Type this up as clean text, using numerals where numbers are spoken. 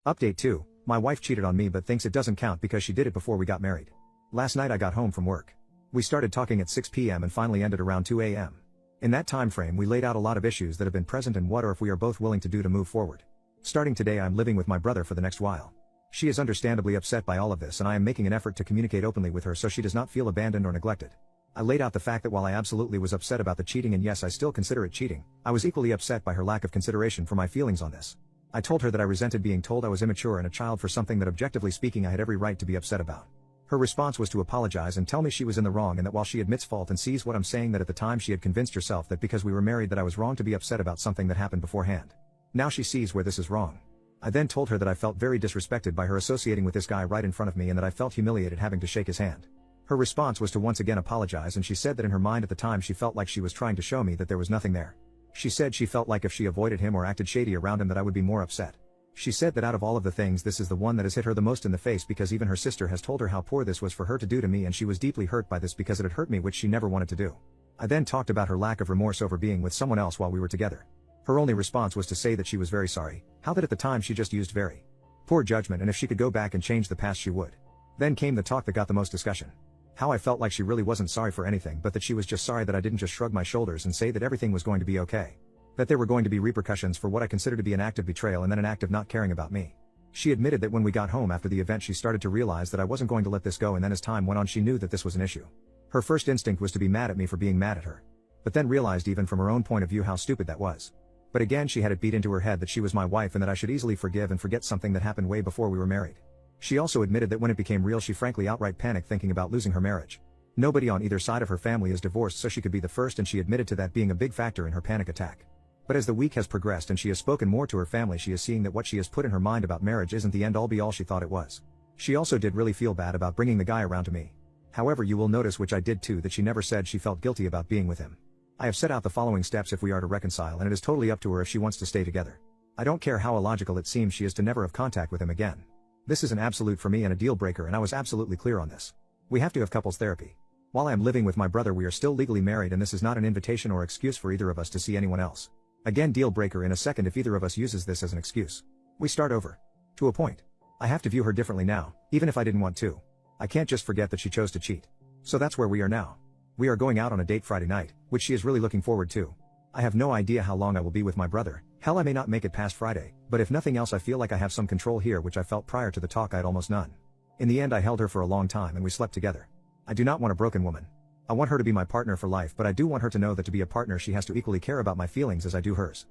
Update 2. My wife cheated on me but thinks it doesn't count because she did it before we got married. Last night I got home from work. We started talking at 6 p.m. and finally ended around 2 a.m. In that time frame we laid out a lot of issues that have been present and what or if we are both willing to do to move forward. Starting today I'm living with my brother for the next while. She is understandably upset by all of this and I am making an effort to communicate openly with her so she does not feel abandoned or neglected. I laid out the fact that while I absolutely was upset about the cheating and yes I still consider it cheating, I was equally upset by her lack of consideration for my feelings on this. I told her that I resented being told I was immature and a child for something that objectively speaking I had every right to be upset about. Her response was to apologize and tell me she was in the wrong and that while she admits fault and sees what I'm saying that at the time she had convinced herself that because we were married that I was wrong to be upset about something that happened beforehand. Now she sees where this is wrong. I then told her that I felt very disrespected by her associating with this guy right in front of me and that I felt humiliated having to shake his hand. Her response was to once again apologize and she said that in her mind at the time she felt like she was trying to show me that there was nothing there. She said she felt like if she avoided him or acted shady around him that I would be more upset. She said that out of all of the things this is the one that has hit her the most in the face because even her sister has told her how poor this was for her to do to me and she was deeply hurt by this because it had hurt me which she never wanted to do. I then talked about her lack of remorse over being with someone else while we were together. Her only response was to say that she was very sorry, how that at the time she just used very poor judgment and if she could go back and change the past she would. Then came the talk that got the most discussion. How I felt like she really wasn't sorry for anything but that she was just sorry that I didn't just shrug my shoulders and say that everything was going to be okay. That there were going to be repercussions for what I consider to be an act of betrayal and then an act of not caring about me. She admitted that when we got home after the event she started to realize that I wasn't going to let this go and then as time went on she knew that this was an issue. Her first instinct was to be mad at me for being mad at her. But then realized even from her own point of view how stupid that was. But again she had it beat into her head that she was my wife and that I should easily forgive and forget something that happened way before we were married. She also admitted that when it became real she frankly outright panicked thinking about losing her marriage. Nobody on either side of her family is divorced so she could be the first and she admitted to that being a big factor in her panic attack. But as the week has progressed and she has spoken more to her family she is seeing that what she has put in her mind about marriage isn't the end all be all she thought it was. She also did really feel bad about bringing the guy around to me. However you will notice which I did too that she never said she felt guilty about being with him. I have set out the following steps if we are to reconcile and it is totally up to her if she wants to stay together. I don't care how illogical it seems she is to never have contact with him again. This is an absolute for me and a deal breaker and I was absolutely clear on this. We have to have couples therapy. While I am living with my brother we are still legally married and this is not an invitation or excuse for either of us to see anyone else. Again deal breaker in a second if either of us uses this as an excuse. We start over. To a point. I have to view her differently now, even if I didn't want to. I can't just forget that she chose to cheat. So that's where we are now. We are going out on a date Friday night, which she is really looking forward to. I have no idea how long I will be with my brother, hell I may not make it past Friday, but if nothing else I feel like I have some control here which I felt prior to the talk I had almost none. In the end I held her for a long time and we slept together. I do not want a broken woman. I want her to be my partner for life but I do want her to know that to be a partner she has to equally care about my feelings as I do hers.